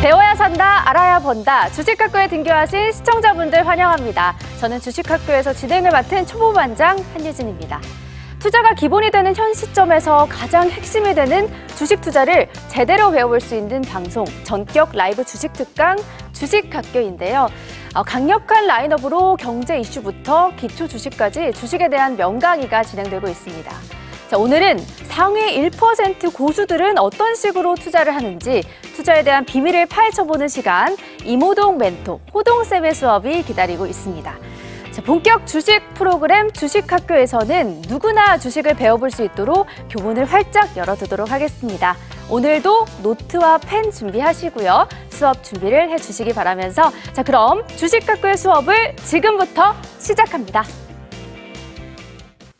배워야 산다, 알아야 번다. 주식학교에 등교하신 시청자분들 환영합니다. 저는 주식학교에서 진행을 맡은 초보반장 한유진입니다. 투자가 기본이 되는 현 시점에서 가장 핵심이 되는 주식 투자를 제대로 배워볼 수 있는 방송, 전격 라이브 주식 특강 주식학교인데요. 강력한 라인업으로 경제 이슈부터 기초 주식까지 주식에 대한 명강의가 진행되고 있습니다. 자, 오늘은 상위 1% 고수들은 어떤 식으로 투자를 하는지 투자에 대한 비밀을 파헤쳐보는 시간, 이모동 멘토 호동쌤의 수업이 기다리고 있습니다. 자, 본격 주식 프로그램 주식학교에서는 누구나 주식을 배워볼 수 있도록 교문을 활짝 열어두도록 하겠습니다. 오늘도 노트와 펜 준비하시고요. 수업 준비를 해주시기 바라면서 자, 그럼 주식학교의 수업을 지금부터 시작합니다.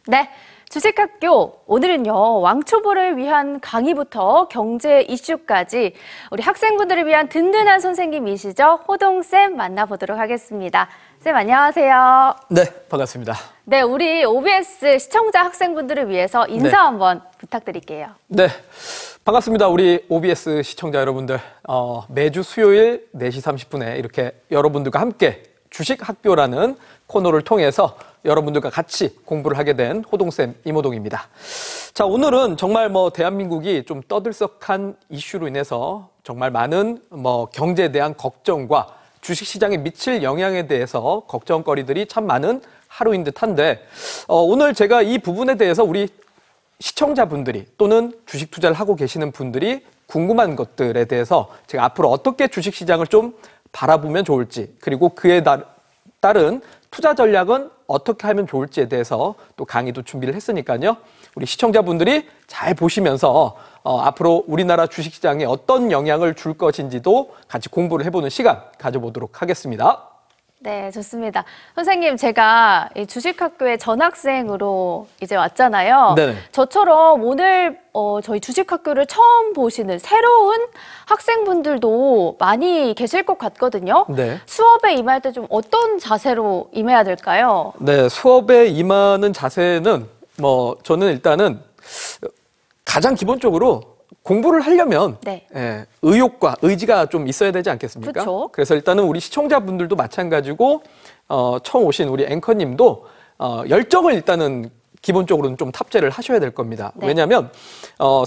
네. 주식학교, 오늘은요, 왕초보를 위한 강의부터 경제 이슈까지 우리 학생분들을 위한 든든한 선생님이시죠. 호동쌤 만나보도록 하겠습니다. 쌤, 안녕하세요. 네, 반갑습니다. 네, 우리 OBS 시청자 학생분들을 위해서 인사 한번 부탁드릴게요. 네, 반갑습니다. 우리 OBS 시청자 여러분들. 매주 수요일 4시 30분에 이렇게 여러분들과 함께 주식학교라는 코너를 통해서 여러분들과 같이 공부를 하게 된 호동쌤 이모동입니다. 자, 오늘은 정말 대한민국이 좀 떠들썩한 이슈로 인해서 정말 많은 경제에 대한 걱정과 주식시장에 미칠 영향에 대해서 걱정거리들이 참 많은 하루인 듯한데 오늘 제가 이 부분에 대해서 우리 시청자분들이 또는 주식 투자를 하고 계시는 분들이 궁금한 것들에 대해서 제가 앞으로 어떻게 주식시장을 좀 바라보면 좋을지 그리고 그에 따른 투자 전략은 어떻게 하면 좋을지에 대해서 또 강의도 준비를 했으니까요. 우리 시청자분들이 잘 보시면서 앞으로 우리나라 주식시장에 어떤 영향을 줄 것인지도 같이 공부를 해보는 시간 가져보도록 하겠습니다. 네, 좋습니다. 선생님, 제가 이 주식학교에 전학생으로 이제 왔잖아요. 네네. 저처럼 오늘 저희 주식학교를 처음 보시는 새로운 학생분들도 많이 계실 것 같거든요. 네. 수업에 임할 때 좀 어떤 자세로 임해야 될까요? 네, 수업에 임하는 자세는 저는 일단은 가장 기본적으로 공부를 하려면 네. 의욕과 의지가 좀 있어야 되지 않겠습니까? 그쵸. 그래서 일단은 우리 시청자분들도 마찬가지고 처음 오신 우리 앵커님도 열정을 일단은 기본적으로는 좀 탑재를 하셔야 될 겁니다. 네. 왜냐하면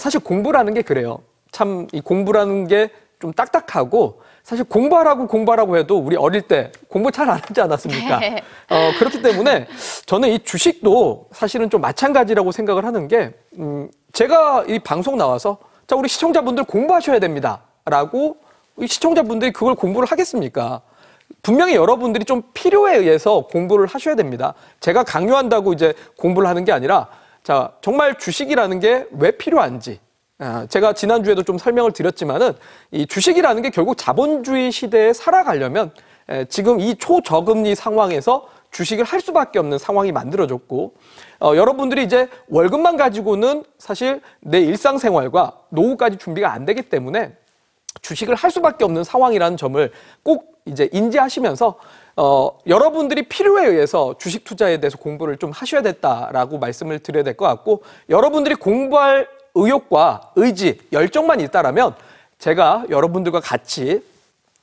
사실 공부라는 게 그래요. 참 이 공부라는 게 좀 딱딱하고 사실 공부하라고 해도 우리 어릴 때 공부 잘 안 하지 않았습니까? 네. 그렇기 때문에 저는 이 주식도 사실은 좀 마찬가지라고 생각을 하는 게 제가 이 방송 나와서 자, 우리 시청자분들 공부하셔야 됩니다. 라고 시청자분들이 그걸 공부를 하겠습니까? 분명히 여러분들이 좀 필요에 의해서 공부를 하셔야 됩니다. 제가 강요한다고 이제 공부를 하는 게 아니라 자, 정말 주식이라는 게 왜 필요한지 제가 지난주에도 좀 설명을 드렸지만은 이 주식이라는 게 결국 자본주의 시대에 살아가려면 지금 이 초저금리 상황에서 주식을 할 수밖에 없는 상황이 만들어졌고 여러분들이 이제 월급만 가지고는 사실 내 일상생활과 노후까지 준비가 안 되기 때문에 주식을 할 수밖에 없는 상황이라는 점을 꼭 이제 인지하시면서 여러분들이 필요에 의해서 주식 투자에 대해서 공부를 좀 하셔야 됐다라고 말씀을 드려야 될 것 같고 여러분들이 공부할 의욕과 의지, 열정만 있다라면 제가 여러분들과 같이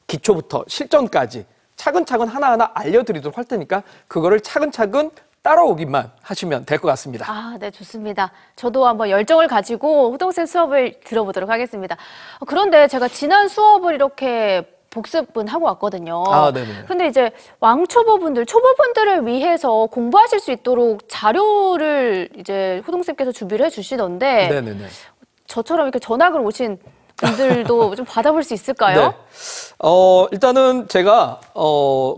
기초부터 실전까지 차근차근 하나하나 알려드리도록 할 테니까 그거를 차근차근 따라오기만 하시면 될 것 같습니다. 아, 네, 좋습니다. 저도 한번 열정을 가지고 호동쌤 수업을 들어보도록 하겠습니다. 그런데 제가 지난 수업을 이렇게 복습은 하고 왔거든요. 아, 네네. 근데 이제 초보분들을 위해서 공부하실 수 있도록 자료를 이제 호동쌤께서 준비를 해주시던데 네네네. 저처럼 이렇게 전학을 오신 분들도 좀 받아볼 수 있을까요? 네. 일단은 제가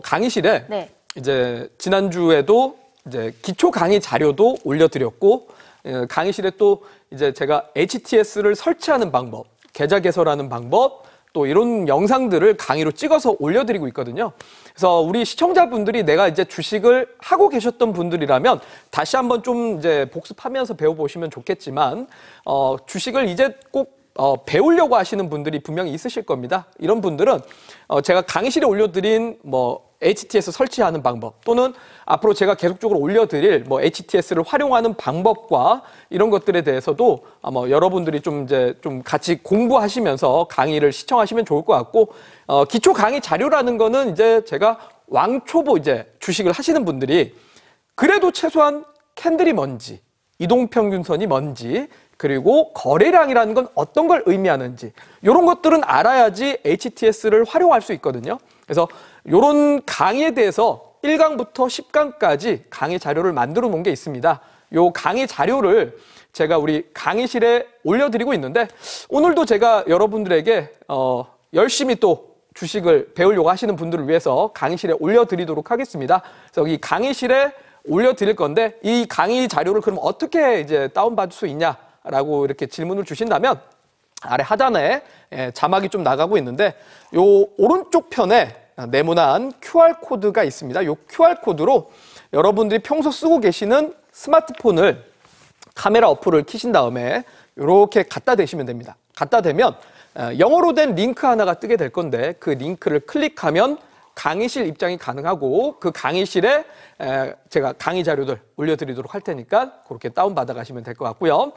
강의실에 네. 이제 지난주에도 이제 기초 강의 자료도 올려드렸고 강의실에 또 이제 제가 HTS를 설치하는 방법, 계좌 개설하는 방법 또 이런 영상들을 강의로 찍어서 올려드리고 있거든요. 그래서 우리 시청자분들이 내가 이제 주식을 하고 계셨던 분들이라면 다시 한번 좀 이제 복습하면서 배워보시면 좋겠지만 주식을 이제 꼭 배우려고 하시는 분들이 분명히 있으실 겁니다. 이런 분들은 제가 강의실에 올려드린 HTS 설치하는 방법 또는 앞으로 제가 계속적으로 올려드릴 HTS를 활용하는 방법과 이런 것들에 대해서도 아마 여러분들이 좀 같이 공부하시면서 강의를 시청하시면 좋을 것 같고 기초 강의 자료라는 거는 이제 제가 왕초보 주식을 하시는 분들이 그래도 최소한 캔들이 뭔지, 이동평균선이 뭔지, 그리고 거래량이라는 건 어떤 걸 의미하는지 이런 것들은 알아야지 HTS를 활용할 수 있거든요. 그래서 이런 강의에 대해서 1강부터 10강까지 강의 자료를 만들어 놓은 게 있습니다. 이 강의 자료를 제가 우리 강의실에 올려드리고 있는데 오늘도 제가 여러분들에게 열심히 또 주식을 배우려고 하시는 분들을 위해서 강의실에 올려드리도록 하겠습니다. 그래서 이 강의실에 올려드릴 건데 이 강의 자료를 그럼 어떻게 이제 다운받을 수 있냐라고 이렇게 질문을 주신다면 아래 하단에 자막이 좀 나가고 있는데 요 오른쪽 편에 네모난 QR코드가 있습니다. 요 QR코드로 여러분들이 평소 쓰고 계시는 스마트폰을 카메라 어플을 켜신 다음에 이렇게 갖다 대시면 됩니다. 갖다 대면 영어로 된 링크 하나가 뜨게 될 건데 그 링크를 클릭하면 강의실 입장이 가능하고 그 강의실에 제가 강의 자료들 올려드리도록 할 테니까 그렇게 다운받아 가시면 될 것 같고요.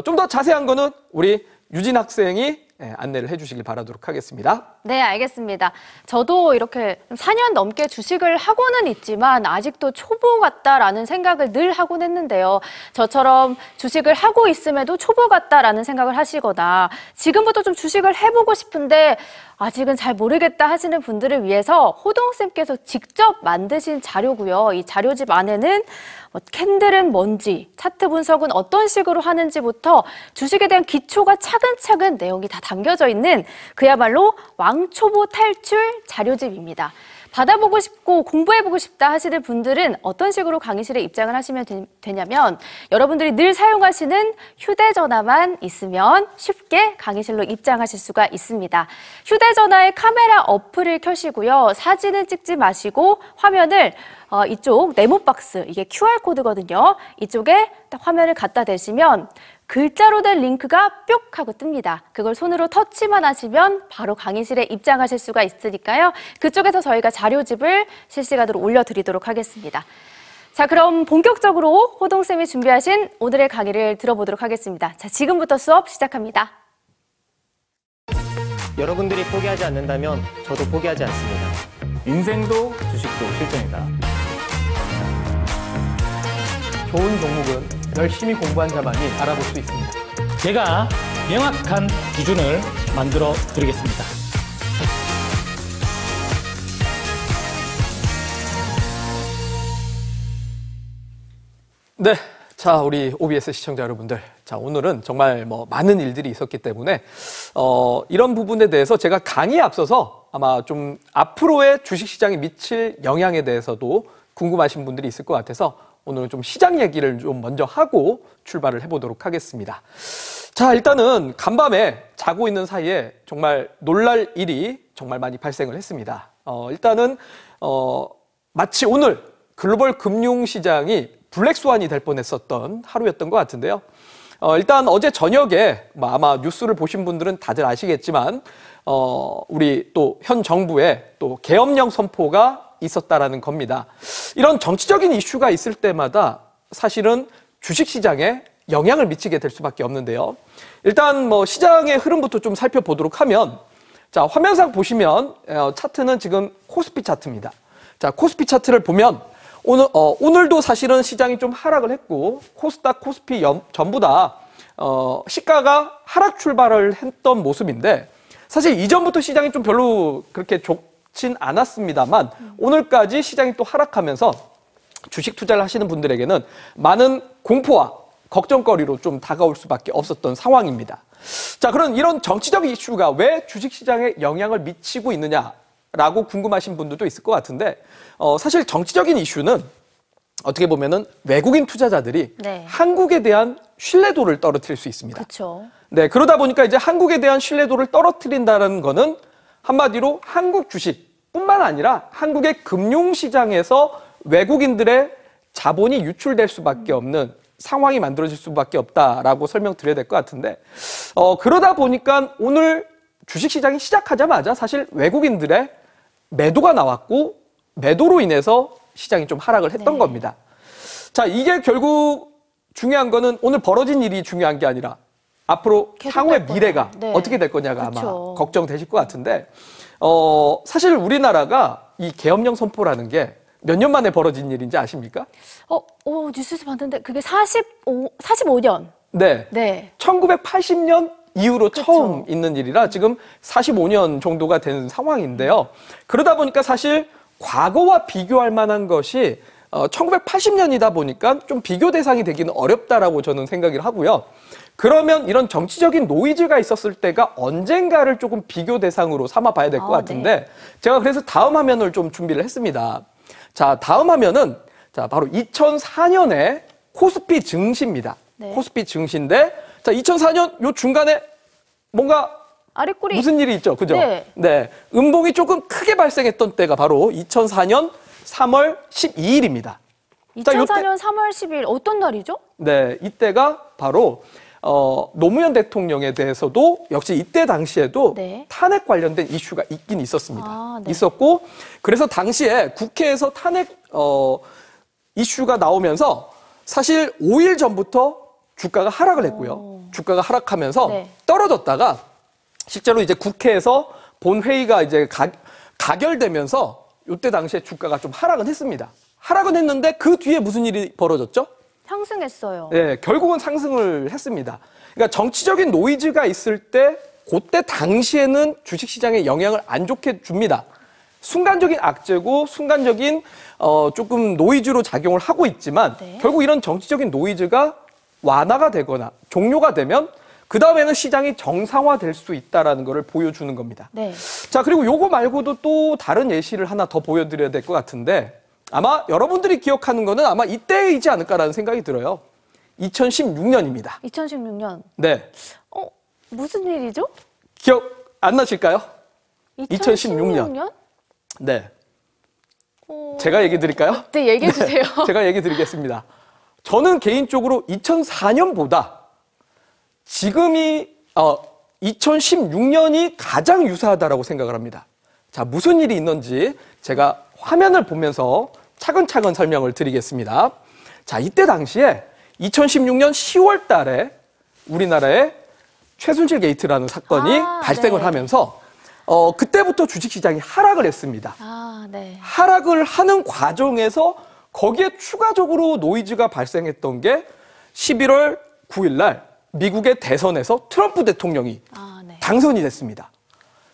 좀 더 자세한 거는 우리 유진 학생이 안내를 해주시길 바라도록 하겠습니다. 네, 알겠습니다. 저도 이렇게 4년 넘게 주식을 하고는 있지만 아직도 초보 같다라는 생각을 늘 하곤 했는데요. 저처럼 주식을 하고 있음에도 초보 같다라는 생각을 하시거나 지금부터 좀 주식을 해보고 싶은데 아직은 잘 모르겠다 하시는 분들을 위해서 호동쌤께서 직접 만드신 자료고요. 이 자료집 안에는 캔들은 뭔지, 차트 분석은 어떤 식으로 하는지부터 주식에 대한 기초가 차근차근 내용이 다 담겨져 있는 그야말로 왕초보 탈출 자료집입니다. 받아보고 싶고 공부해보고 싶다 하시는 분들은 어떤 식으로 강의실에 입장을 하시면 되냐면 여러분들이 늘 사용하시는 휴대전화만 있으면 쉽게 강의실로 입장하실 수가 있습니다. 휴대전화의 카메라 어플을 켜시고요. 사진은 찍지 마시고 화면을 이쪽 네모박스, 이게 QR코드거든요. 이쪽에 딱 화면을 갖다 대시면 글자로 된 링크가 뿅 하고 뜹니다. 그걸 손으로 터치만 하시면 바로 강의실에 입장하실 수가 있으니까요. 그쪽에서 저희가 자료집을 실시간으로 올려드리도록 하겠습니다. 자, 그럼 본격적으로 호동쌤이 준비하신 오늘의 강의를 들어보도록 하겠습니다. 자, 지금부터 수업 시작합니다. 여러분들이 포기하지 않는다면 저도 포기하지 않습니다. 인생도 주식도 실전이다. 좋은 종목은 열심히 공부한 자만이 알아볼 수 있습니다. 제가 명확한 기준을 만들어 드리겠습니다. 네. 자, 우리 OBS 시청자 여러분들. 자, 오늘은 정말 많은 일들이 있었기 때문에, 이런 부분에 대해서 제가 강의에 앞서서 아마 좀 앞으로의 주식시장에 미칠 영향에 대해서도 궁금하신 분들이 있을 것 같아서 오늘은 좀 시장 얘기를 좀 먼저 하고 출발을 해보도록 하겠습니다. 자, 일단은 간밤에 자고 있는 사이에 정말 놀랄 일이 정말 많이 발생을 했습니다. 일단은, 마치 오늘 글로벌 금융시장이 블랙스완이 될 뻔했었던 하루였던 것 같은데요. 일단 어제 저녁에 아마 뉴스를 보신 분들은 다들 아시겠지만 우리 또 현 정부의 또 계엄령 선포가 있었다라는 겁니다. 이런 정치적인 이슈가 있을 때마다 사실은 주식시장에 영향을 미치게 될 수밖에 없는데요. 일단 시장의 흐름부터 좀 살펴보도록 하면 자, 화면상 보시면 차트는 지금 코스피 차트입니다. 자, 코스피 차트를 보면 오늘도 사실은 시장이 좀 하락을 했고 코스닥, 코스피 전부 다 시가가 하락 출발을 했던 모습인데 사실 이전부터 시장이 좀 별로 그렇게 좋진 않았습니다만 오늘까지 시장이 또 하락하면서 주식 투자를 하시는 분들에게는 많은 공포와 걱정거리로 좀 다가올 수밖에 없었던 상황입니다. 자, 그럼 이런 정치적 이슈가 왜 주식시장에 영향을 미치고 있느냐라고 궁금하신 분들도 있을 것 같은데 사실 정치적인 이슈는 어떻게 보면은 외국인 투자자들이 네. 한국에 대한 신뢰도를 떨어뜨릴 수 있습니다. 그렇죠. 네, 그러다 보니까 이제 한국에 대한 신뢰도를 떨어뜨린다는 거는 한마디로 한국 주식뿐만 아니라 한국의 금융시장에서 외국인들의 자본이 유출될 수밖에 없는 상황이 만들어질 수밖에 없다라고 설명드려야 될 것 같은데 그러다 보니까 오늘 주식시장이 시작하자마자 사실 외국인들의 매도가 나왔고 매도로 인해서 시장이 좀 하락을 했던 겁니다. 자, 이게 결국 중요한 거는 오늘 벌어진 일이 중요한 게 아니라 앞으로 향후의 미래가 어떻게 될 거냐가 아마 걱정되실 것 같은데 사실 우리나라가 이 계엄령 선포라는 게 몇 년 만에 벌어진 일인지 아십니까? 뉴스에서 봤는데 그게 45년. 네. 네. 1980년 이후로 처음 있는 일이라 지금 45년 정도가 된 상황인데요. 그러다 보니까 사실 과거와 비교할 만한 것이 1980년이다 보니까 좀 비교 대상이 되기는 어렵다라고 저는 생각을 하고요. 그러면 이런 정치적인 노이즈가 있었을 때가 언젠가를 조금 비교 대상으로 삼아 봐야 될 것 같은데 제가 그래서 다음 화면을 좀 준비를 했습니다. 자, 다음 화면은 바로 2004년에 코스피 증시입니다. 코스피 증시인데 자, 2004년 요 중간에 뭔가 아랫꼬리 무슨 일이 있죠. 그죠? 네. 음봉이 조금 크게 발생했던 때가 바로 2004년 3월 12일입니다. 2004년 3월 10일 어떤 날이죠? 네, 이때가 바로 노무현 대통령에 대해서도 역시 이때 당시에도 탄핵 관련된 이슈가 있긴 있었습니다. 있었고 그래서 당시에 국회에서 탄핵 이슈가 나오면서 사실 5일 전부터 주가가 하락을 했고요. 주가가 하락하면서 떨어졌다가 실제로 이제 국회에서 본회의가 이제 가결되면서 이때 당시에 주가가 좀 하락은 했습니다. 하락은 했는데 그 뒤에 무슨 일이 벌어졌죠? 상승했어요. 네, 결국은 상승을 했습니다. 그러니까 정치적인 노이즈가 있을 때 그때 당시에는 주식시장에 영향을 안 좋게 줍니다. 순간적인 악재고 순간적인 조금 노이즈로 작용을 하고 있지만 결국 이런 정치적인 노이즈가 완화가 되거나 종료가 되면 그 다음에는 시장이 정상화될 수 있다는 것을 보여주는 겁니다. 자, 그리고 요거 말고도 또 다른 예시를 하나 더 보여드려야 될 것 같은데 아마 여러분들이 기억하는 거는 아마 이때이지 않을까라는 생각이 들어요. 2016년입니다. 2016년. 네. 무슨 일이죠? 기억 안 나실까요? 2016년? 네. 제가 얘기 드릴까요? 네, 얘기해 주세요. 제가 얘기 드리겠습니다. 저는 개인적으로 2004년보다 지금이 2016년이 가장 유사하다라고 생각을 합니다. 자, 무슨 일이 있는지 제가 화면을 보면서 차근차근 설명을 드리겠습니다. 자, 이때 당시에 2016년 10월 달에 우리나라에 최순실 게이트라는 사건이 발생을 하면서 그때부터 주식시장이 하락을 했습니다. 하락을 하는 과정에서 거기에 추가적으로 노이즈가 발생했던 게 11월 9일 날 미국의 대선에서 트럼프 대통령이 당선이 됐습니다.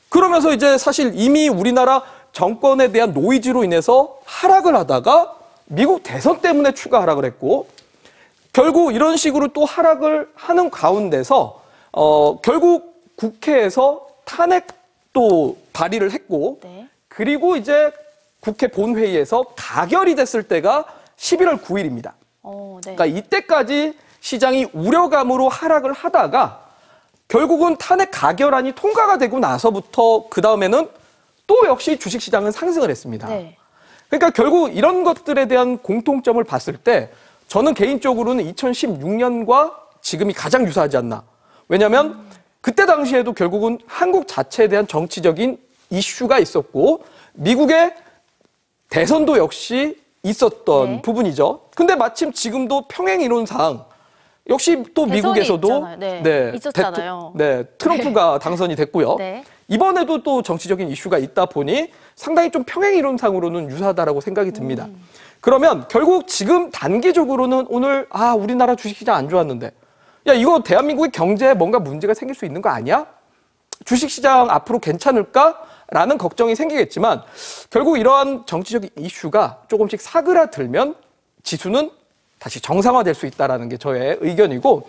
그러면서 이제 사실 이미 우리나라 정권에 대한 노이즈로 인해서 하락을 하다가 미국 대선 때문에 추가 하락을 했고 결국 이런 식으로 또 하락을 하는 가운데서 결국 국회에서 탄핵도 발의를 했고 그리고 이제 국회 본회의에서 가결이 됐을 때가 11월 9일입니다. 그러니까 이때까지 시장이 우려감으로 하락을 하다가 결국은 탄핵 가결안이 통과가 되고 나서부터 그 다음에는 또 역시 주식시장은 상승을 했습니다. 그러니까 결국 이런 것들에 대한 공통점을 봤을 때 저는 개인적으로는 2016년과 지금이 가장 유사하지 않나. 왜냐하면 그때 당시에도 결국은 한국 자체에 대한 정치적인 이슈가 있었고 미국의 대선도 역시 있었던 부분이죠. 근데 마침 지금도 평행이론상 역시 또 미국에서도 있었잖아요. 트럼프가 당선이 됐고요. 이번에도 또 정치적인 이슈가 있다 보니 상당히 좀 평행이론상으로는 유사하다라고 생각이 듭니다. 그러면 결국 지금 단기적으로는 오늘 우리나라 주식시장 안 좋았는데 야 이거 대한민국의 경제에 뭔가 문제가 생길 수 있는 거 아니야? 주식시장 앞으로 괜찮을까라는 걱정이 생기겠지만 결국 이러한 정치적인 이슈가 조금씩 사그라들면 지수는 다시 정상화될 수 있다는 게 저의 의견이고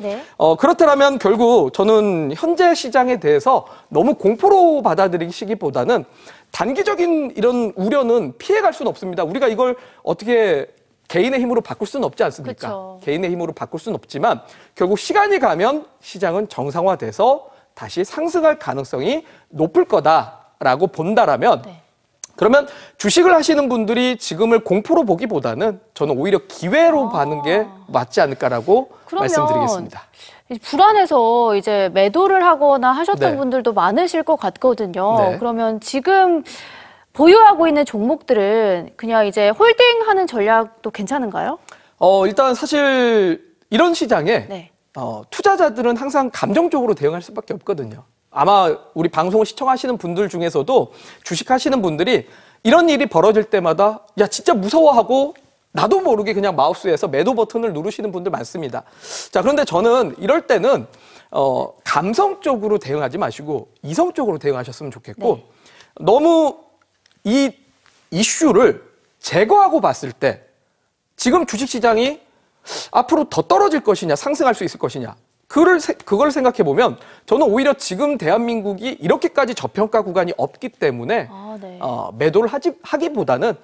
그렇다면 결국 저는 현재 시장에 대해서 너무 공포로 받아들이시기보다는 단기적인 이런 우려는 피해갈 수는 없습니다. 우리가 이걸 어떻게 개인의 힘으로 바꿀 수는 없지 않습니까? 개인의 힘으로 바꿀 수는 없지만 결국 시간이 가면 시장은 정상화돼서 다시 상승할 가능성이 높을 거다라고 본다라면 그러면 주식을 하시는 분들이 지금을 공포로 보기보다는 저는 오히려 기회로 봐는 게 맞지 않을까라고 말씀드리겠습니다. 불안해서 이제 매도를 하거나 하셨던 네. 분들도 많으실 것 같거든요. 네. 그러면 지금 보유하고 있는 종목들은 그냥 이제 홀딩하는 전략도 괜찮은가요? 일단 사실 이런 시장에 네. 투자자들은 항상 감정적으로 대응할 수밖에 없거든요. 아마 우리 방송을 시청하시는 분들 중에서도 주식하시는 분들이 이런 일이 벌어질 때마다 야 진짜 무서워하고 나도 모르게 그냥 마우스에서 매도 버튼을 누르시는 분들 많습니다. 자, 그런데 저는 이럴 때는 감성적으로 대응하지 마시고 이성적으로 대응하셨으면 좋겠고 네. 너무 이 이슈를 제거하고 봤을 때 지금 주식시장이 앞으로 더 떨어질 것이냐 상승할 수 있을 것이냐 그걸 생각해 보면 저는 오히려 지금 대한민국이 이렇게까지 저평가 구간이 없기 때문에 네. 매도를 하기보다는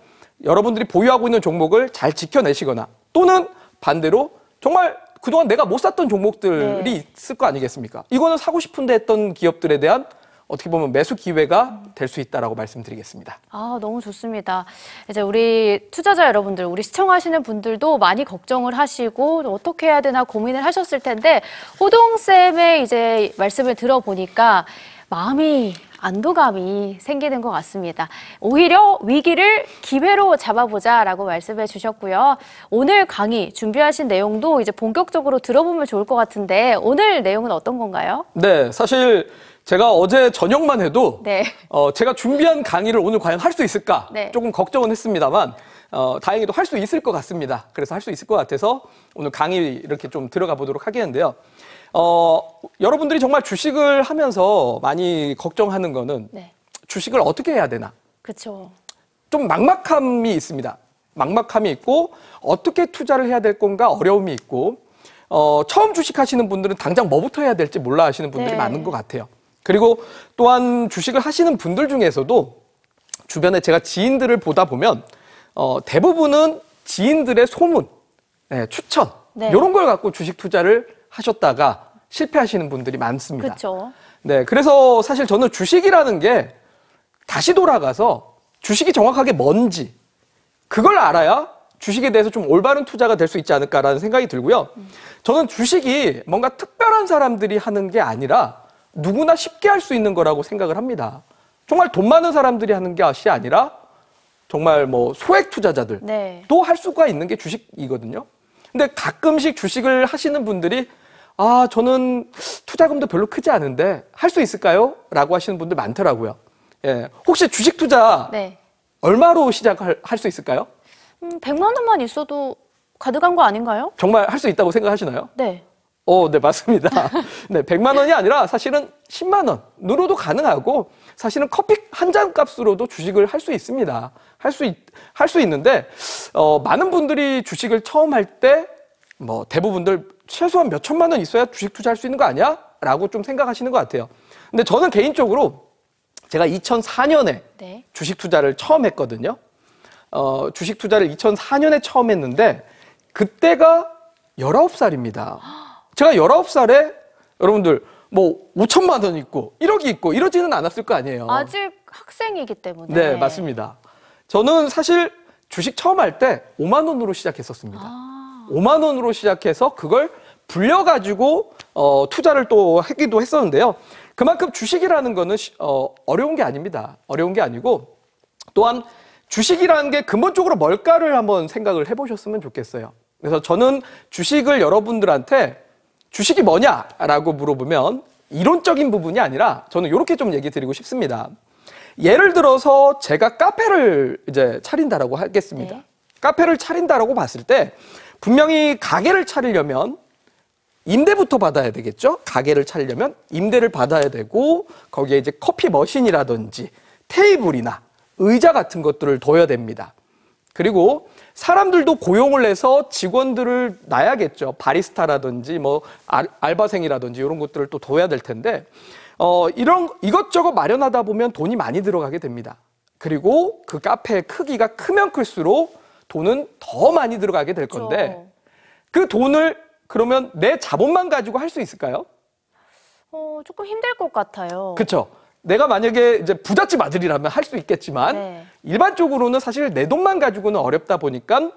여러분들이 보유하고 있는 종목을 잘 지켜내시거나 또는 반대로 정말 그동안 내가 못 샀던 종목들이 네. 있을 거 아니겠습니까? 이거는 사고 싶은데 했던 기업들에 대한 어떻게 보면 매수 기회가 될 수 있다라고 말씀드리겠습니다. 너무 좋습니다. 이제 우리 투자자 여러분들, 우리 시청하시는 분들도 많이 걱정을 하시고 어떻게 해야 되나 고민을 하셨을 텐데 호동쌤의 이제 말씀을 들어보니까 마음이 안도감이 생기는 것 같습니다. 오히려 위기를 기회로 잡아보자라고 말씀해 주셨고요. 오늘 강의 준비하신 내용도 이제 본격적으로 들어보면 좋을 것 같은데 오늘 내용은 어떤 건가요? 네, 사실 제가 어제 저녁만 해도 네. 제가 준비한 강의를 오늘 과연 할 수 있을까 네. 조금 걱정은 했습니다만 다행히도 할 수 있을 것 같습니다. 그래서 할 수 있을 것 같아서 오늘 강의 이렇게 좀 들어가 보도록 하겠는데요. 여러분들이 정말 주식을 하면서 많이 걱정하는 거는 네. 주식을 어떻게 해야 되나 그렇죠. 좀 막막함이 있습니다. 막막함이 있고 어떻게 투자를 해야 될 건가 어려움이 있고 처음 주식하시는 분들은 당장 뭐부터 해야 될지 몰라 하시는 분들이 네. 많은 것 같아요. 그리고 또한 주식을 하시는 분들 중에서도 주변에 제가 지인들을 보다 보면 대부분은 지인들의 소문, 추천 네. 이런 걸 갖고 주식 투자를 하셨다가 실패하시는 분들이 많습니다. 그렇죠. 네, 그래서 사실 저는 주식이라는 게 다시 돌아가서 주식이 정확하게 뭔지 그걸 알아야 주식에 대해서 좀 올바른 투자가 될 수 있지 않을까라는 생각이 들고요. 저는 주식이 뭔가 특별한 사람들이 하는 게 아니라 누구나 쉽게 할 수 있는 거라고 생각을 합니다. 정말 돈 많은 사람들이 하는 것이 아니라 정말 뭐 소액 투자자들도 네. 할 수가 있는 게 주식이거든요. 근데 가끔씩 주식을 하시는 분들이 저는 투자금도 별로 크지 않은데 할 수 있을까요? 라고 하시는 분들 많더라고요. 예. 혹시 주식 투자 네. 얼마로 시작할 수 있을까요? 100만 원만 있어도 가득한 거 아닌가요? 정말 할 수 있다고 생각하시나요? 네. 네, 맞습니다. 네, 100만 원이 아니라 사실은 10만 원으로도 가능하고 사실은 커피 한 잔 값으로도 주식을 할 수 있습니다. 할 수 있는데 많은 분들이 주식을 처음 할 때 뭐 대부분들 최소한 몇 천만 원 있어야 주식 투자할 수 있는 거 아니야? 라고 좀 생각하시는 것 같아요. 근데 저는 개인적으로 제가 2004년에 네. 주식 투자를 처음 했거든요. 주식 투자를 2004년에 처음 했는데 그때가 19살입니다. 제가 19살에 여러분들 뭐 5천만 원 있고 1억이 있고 이러지는 않았을 거 아니에요. 아직 학생이기 때문에. 네, 맞습니다. 저는 사실 주식 처음 할 때 5만 원으로 시작했었습니다. 5만 원으로 시작해서 그걸 불려가지고 투자를 또 하기도 했었는데요. 그만큼 주식이라는 거는 어려운 게 아닙니다. 어려운 게 아니고 또한 주식이라는 게 근본적으로 뭘까를 한번 생각을 해보셨으면 좋겠어요. 그래서 저는 주식을 여러분들한테 주식이 뭐냐라고 물어보면 이론적인 부분이 아니라 저는 이렇게 좀 얘기 드리고 싶습니다. 예를 들어서 제가 카페를 이제 차린다라고 하겠습니다. 네. 카페를 차린다라고 봤을 때 분명히 가게를 차리려면 임대부터 받아야 되겠죠? 가게를 차리려면 임대를 받아야 되고 거기에 이제 커피 머신이라든지 테이블이나 의자 같은 것들을 둬야 됩니다. 그리고 사람들도 고용을 해서 직원들을 놔야겠죠. 바리스타라든지 뭐 알바생이라든지 이런 것들을 또 둬야 될 텐데 이런 이것저것 마련하다 보면 돈이 많이 들어가게 됩니다. 그리고 그 카페의 크기가 크면 클수록 돈은 더 많이 들어가게 될 건데 그 돈을 그러면 내 자본만 가지고 할 수 있을까요? 조금 힘들 것 같아요. 그렇죠. 내가 만약에 이제 부잣집 아들이라면 할 수 있겠지만 네. 일반적으로는 사실 내 돈만 가지고는 어렵다 보니까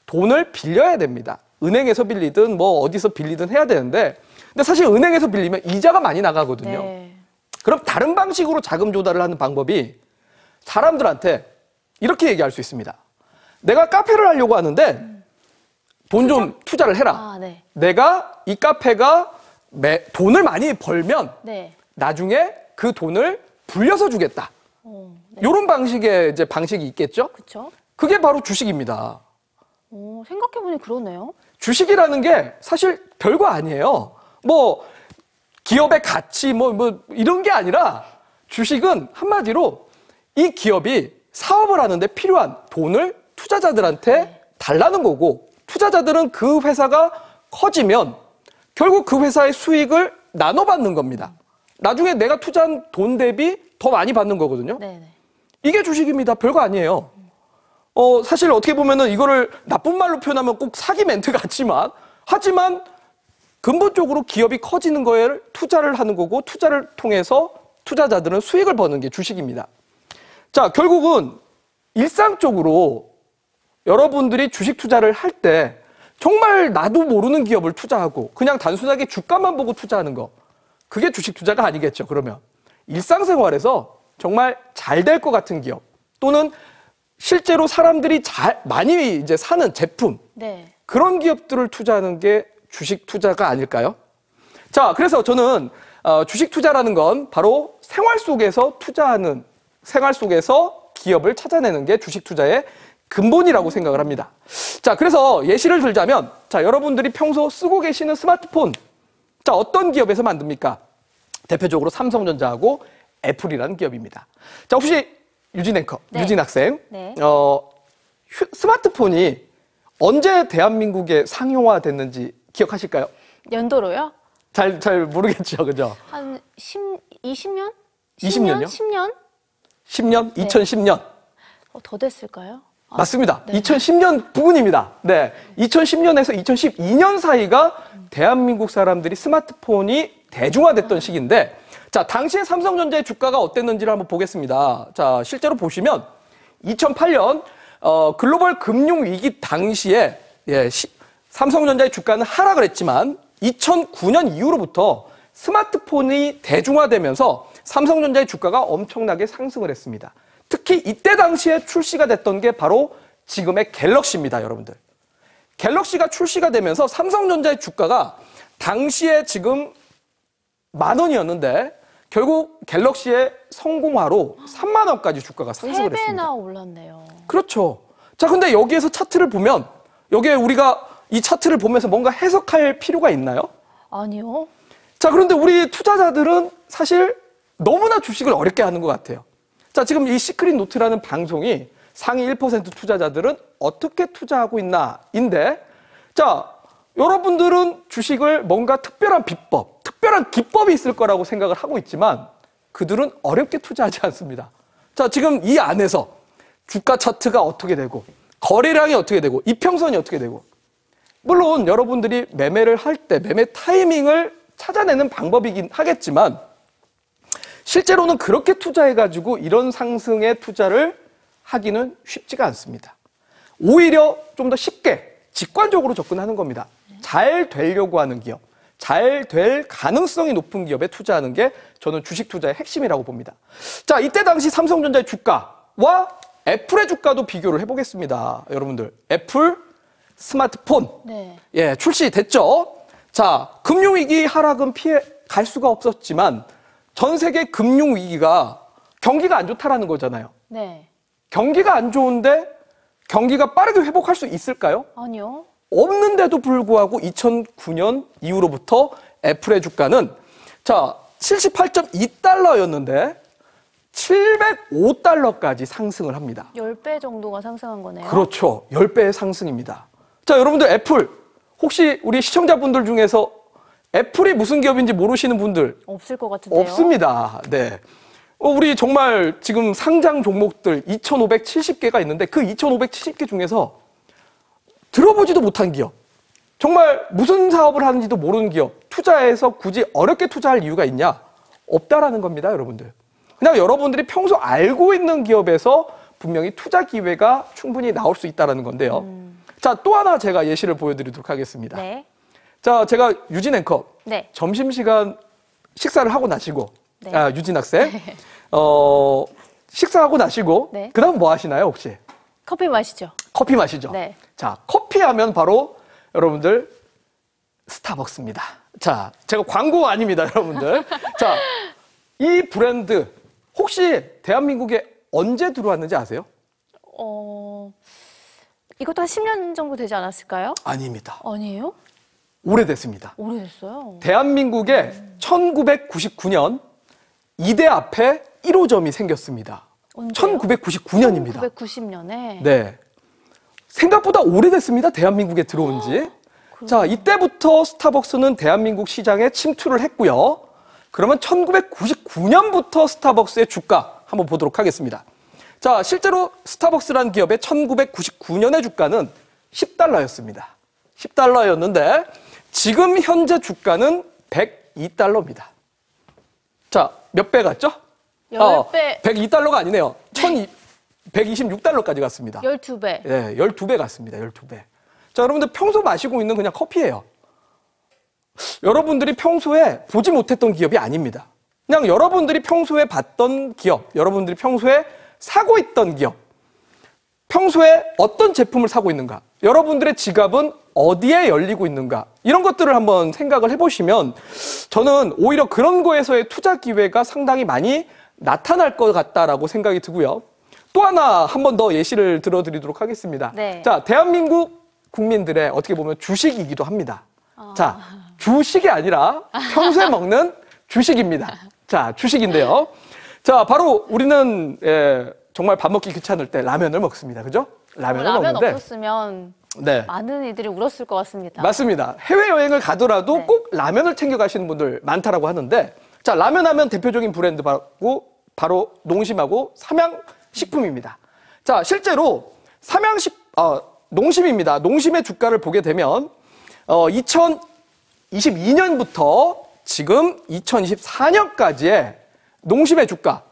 돈을 빌려야 됩니다. 은행에서 빌리든 뭐 어디서 빌리든 해야 되는데 근데 사실 은행에서 빌리면 이자가 많이 나가거든요. 네. 그럼 다른 방식으로 자금 조달을 하는 방법이 사람들한테 이렇게 얘기할 수 있습니다. 내가 카페를 하려고 하는데 돈 좀 투자를 해라. 아, 네. 내가 이 카페가 돈을 많이 벌면 네. 나중에 그 돈을 불려서 주겠다. 네. 이런 방식의 이제 방식이 있겠죠. 그렇죠. 그게 바로 주식입니다. 생각해보니 그러네요. 주식이라는 게 사실 별거 아니에요. 뭐 기업의 가치 뭐 이런 게 아니라 주식은 한마디로 이 기업이 사업을 하는데 필요한 돈을 투자자들한테 달라는 거고 투자자들은 그 회사가 커지면 결국 그 회사의 수익을 나눠받는 겁니다. 나중에 내가 투자한 돈 대비 더 많이 받는 거거든요. 네네. 이게 주식입니다. 별거 아니에요. 사실 어떻게 보면은 이거를 나쁜 말로 표현하면 꼭 사기 멘트 같지만 하지만 근본적으로 기업이 커지는 거에 투자를 하는 거고 투자를 통해서 투자자들은 수익을 버는 게 주식입니다. 자, 결국은 일상적으로 여러분들이 주식 투자를 할 때 정말 나도 모르는 기업을 투자하고 그냥 단순하게 주가만 보고 투자하는 거 그게 주식 투자가 아니겠죠. 그러면 일상생활에서 정말 잘 될 것 같은 기업 또는 실제로 사람들이 많이 이제 사는 제품 네. 그런 기업들을 투자하는 게 주식 투자가 아닐까요? 자, 그래서 저는 주식 투자라는 건 바로 생활 속에서 투자하는 생활 속에서 기업을 찾아내는 게 주식 투자의 근본이라고 생각을 합니다. 자, 그래서 예시를 들자면 자, 여러분들이 평소 쓰고 계시는 스마트폰 자, 어떤 기업에서 만듭니까? 대표적으로 삼성전자하고 애플이라는 기업입니다. 자, 혹시 유진 앵커, 네. 유진 학생, 네. 스마트폰이 언제 대한민국에 상용화됐는지 기억하실까요? 연도로요? 잘 모르겠죠, 그죠? 한 20년? 20년 요? 10년? 10년? 네. 2010년. 더 됐을까요? 맞습니다. 네. 2010년 부근입니다. 네. 2010년에서 2012년 사이가 대한민국 사람들이 스마트폰이 대중화됐던 시기인데, 자, 당시에 삼성전자의 주가가 어땠는지를 한번 보겠습니다. 자, 실제로 보시면 2008년 글로벌 금융위기 당시에 삼성전자의 주가는 하락을 했지만 2009년 이후로부터 스마트폰이 대중화되면서 삼성전자의 주가가 엄청나게 상승을 했습니다. 특히 이때 당시에 출시가 됐던 게 바로 지금의 갤럭시입니다, 여러분들. 갤럭시가 출시가 되면서 삼성전자의 주가가 당시에 지금 10,000원이었는데 결국 갤럭시의 성공화로 30,000원까지 주가가 상승을 했습니다. 3배나 올랐네요. 그렇죠. 자, 근데 여기에서 차트를 보면 여기에 우리가 이 차트를 보면서 뭔가 해석할 필요가 있나요? 아니요. 자, 그런데 우리 투자자들은 사실 너무나 주식을 어렵게 하는 것 같아요. 자, 지금 이 시크릿 노트라는 방송이 상위 1% 투자자들은 어떻게 투자하고 있나인데, 자, 여러분들은 주식을 뭔가 특별한 비법, 특별한 기법이 있을 거라고 생각을 하고 있지만 그들은 어렵게 투자하지 않습니다. 자, 지금 이 안에서 주가 차트가 어떻게 되고 거래량이 어떻게 되고 이평선이 어떻게 되고 물론 여러분들이 매매를 할 때 매매 타이밍을 찾아내는 방법이긴 하겠지만 실제로는 그렇게 투자해가지고 이런 상승에 투자를 하기는 쉽지가 않습니다. 오히려 좀 더 쉽게 직관적으로 접근하는 겁니다. 잘 되려고 하는 기업, 잘 될 가능성이 높은 기업에 투자하는 게 저는 주식 투자의 핵심이라고 봅니다. 자, 이때 당시 삼성전자의 주가와 애플의 주가도 비교를 해보겠습니다. 여러분들, 애플 스마트폰 네. 출시됐죠. 자, 금융위기 하락은 피해 갈 수가 없었지만 전 세계 금융위기가 경기가 안 좋다라는 거잖아요. 네. 경기가 안 좋은데 경기가 빠르게 회복할 수 있을까요? 아니요. 없는데도 불구하고 2009년 이후로부터 애플의 주가는 자 78.2달러였는데 705달러까지 상승을 합니다. 10배 정도가 상승한 거네요. 그렇죠. 10배의 상승입니다. 자, 여러분들 애플 혹시 우리 시청자분들 중에서 애플이 무슨 기업인지 모르시는 분들 없을 것 같은데요. 없습니다. 네. 우리 정말 지금 상장 종목들 2,570개가 있는데 그 2,570개 중에서 들어보지도 못한 기업, 정말 무슨 사업을 하는지도 모르는 기업, 투자해서 굳이 어렵게 투자할 이유가 있냐? 없다라는 겁니다, 여러분들. 그냥 여러분들이 평소 알고 있는 기업에서 분명히 투자 기회가 충분히 나올 수 있다는 건데요. 자, 또 하나 제가 예시를 보여드리도록 하겠습니다. 네. 자, 제가 유진 앵커 네. 점심시간 식사를 하고 나시고 네. 유진 학생 식사하고 나시고 네. 그다음 뭐 하시나요 혹시? 커피 마시죠. 커피 마시죠. 네. 자, 커피 하면 바로 여러분들 스타벅스입니다. 자, 제가 광고 아닙니다, 여러분들. 자, 이 브랜드 혹시 대한민국에 언제 들어왔는지 아세요? 이것도 한 10년 정도 되지 않았을까요? 아닙니다. 아니에요? 오래됐습니다. 오래됐어요. 대한민국에 1999년 이대 앞에 1호점이 생겼습니다. 언제요? 1999년입니다. 1990년에. 네. 생각보다 오래됐습니다. 대한민국에 들어온 지. 자, 이때부터 스타벅스는 대한민국 시장에 침투를 했고요. 그러면 1999년부터 스타벅스의 주가 한번 보도록 하겠습니다. 자, 실제로 스타벅스라는 기업의 1999년의 주가는 10달러였습니다. 10달러였는데 지금 현재 주가는 102달러입니다. 자, 몇 배 갔죠? 10배. 102달러가 아니네요. 126달러까지 갔습니다. 12배. 네, 12배 갔습니다. 12배. 자, 여러분들 평소 마시고 있는 그냥 커피예요. 여러분들이 평소에 보지 못했던 기업이 아닙니다. 그냥 여러분들이 평소에 봤던 기업, 여러분들이 평소에 사고 있던 기업, 평소에 어떤 제품을 사고 있는가, 여러분들의 지갑은 어디에 열리고 있는가, 이런 것들을 한번 생각을 해보시면 저는 오히려 그런 거에서의 투자 기회가 상당히 많이 나타날 것 같다라고 생각이 들고요. 또 하나 한 번 더 예시를 들어드리도록 하겠습니다. 네. 자, 대한민국 국민들의 어떻게 보면 주식이기도 합니다. 자, 주식이 아니라 평소에 먹는 주식입니다. 자, 주식인데요. 자, 바로 우리는 정말 밥 먹기 귀찮을 때 라면을 먹습니다. 그죠? 라면을 라면 먹는데. 없었으면 네. 많은 이들이 울었을 것 같습니다. 맞습니다. 해외여행을 가더라도 네. 꼭 라면을 챙겨 가시는 분들 많다라고 하는데, 자, 라면 하면 대표적인 브랜드 바로 농심하고 삼양식품입니다. 자, 실제로 농심입니다. 농심의 주가를 보게 되면 2022년부터 지금 2024년까지의 농심의 주가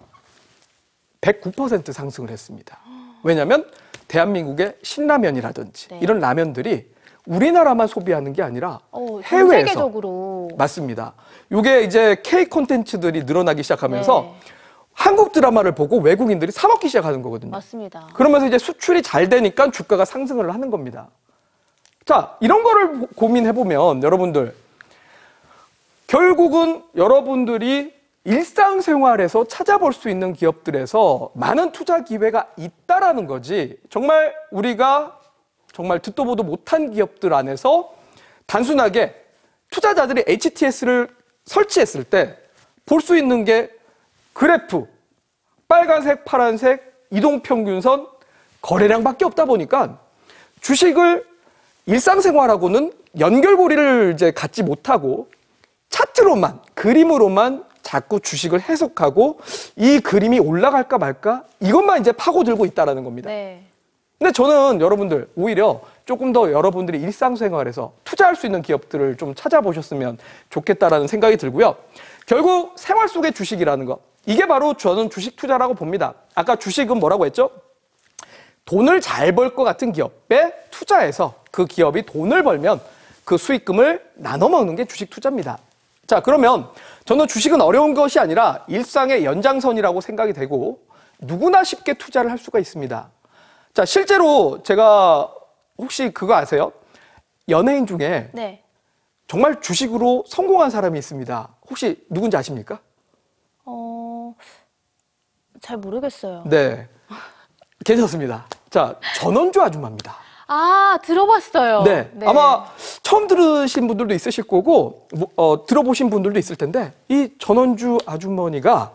109% 상승을 했습니다. 왜냐하면 대한민국의 신라면이라든지 네. 이런 라면들이 우리나라만 소비하는 게 아니라 전 해외에서 세계적으로. 맞습니다. 이게 이제 K 콘텐츠들이 늘어나기 시작하면서 네. 한국 드라마를 보고 외국인들이 사 먹기 시작하는 거거든요. 맞습니다. 그러면서 이제 수출이 잘 되니까 주가가 상승을 하는 겁니다. 자, 이런 거를 고민해보면 여러분들, 결국은 여러분들이 일상생활에서 찾아볼 수 있는 기업들에서 많은 투자 기회가 있다라는 거지, 정말 우리가 정말 듣도 보도 못한 기업들 안에서 단순하게 투자자들이 HTS를 설치했을 때 볼 수 있는 게 그래프, 빨간색, 파란색, 이동평균선, 거래량밖에 없다 보니까 주식을 일상생활하고는 연결고리를 이제 갖지 못하고 차트로만, 그림으로만 자꾸 주식을 해석하고 이 그림이 올라갈까 말까 이것만 이제 파고들고 있다는 겁니다. 네. 근데 저는 여러분들 오히려 조금 더 여러분들이 일상생활에서 투자할 수 있는 기업들을 좀 찾아보셨으면 좋겠다라는 생각이 들고요. 결국 생활 속의 주식이라는 거, 이게 바로 저는 주식 투자라고 봅니다. 아까 주식은 뭐라고 했죠? 돈을 잘 벌 것 같은 기업에 투자해서 그 기업이 돈을 벌면 그 수익금을 나눠 먹는 게 주식 투자입니다. 자, 그러면 저는 주식은 어려운 것이 아니라 일상의 연장선이라고 생각이 되고 누구나 쉽게 투자를 할 수가 있습니다. 자, 실제로 제가 혹시 그거 아세요? 연예인 중에 네. 정말 주식으로 성공한 사람이 있습니다. 혹시 누군지 아십니까? 잘 모르겠어요. 네. 괜찮습니다. 자, 전원주 아줌마입니다. 아, 들어봤어요. 네. 아마 처음 들으신 분들도 있으실 거고, 들어보신 분들도 있을 텐데, 이 전원주 아주머니가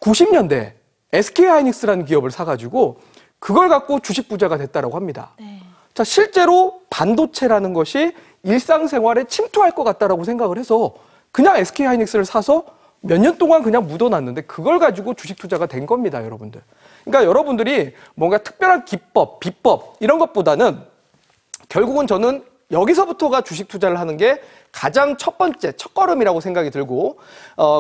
90년대 SK하이닉스라는 기업을 사가지고 그걸 갖고 주식 부자가 됐다라고 합니다. 네. 자, 실제로 반도체라는 것이 일상생활에 침투할 것 같다라고 생각을 해서 그냥 SK하이닉스를 사서 몇 년 동안 그냥 묻어놨는데 그걸 가지고 주식 투자가 된 겁니다, 여러분들. 그러니까 여러분들이 뭔가 특별한 기법, 비법 이런 것보다는 결국은 저는 여기서부터가 주식 투자를 하는 게 가장 첫 번째, 첫걸음이라고 생각이 들고,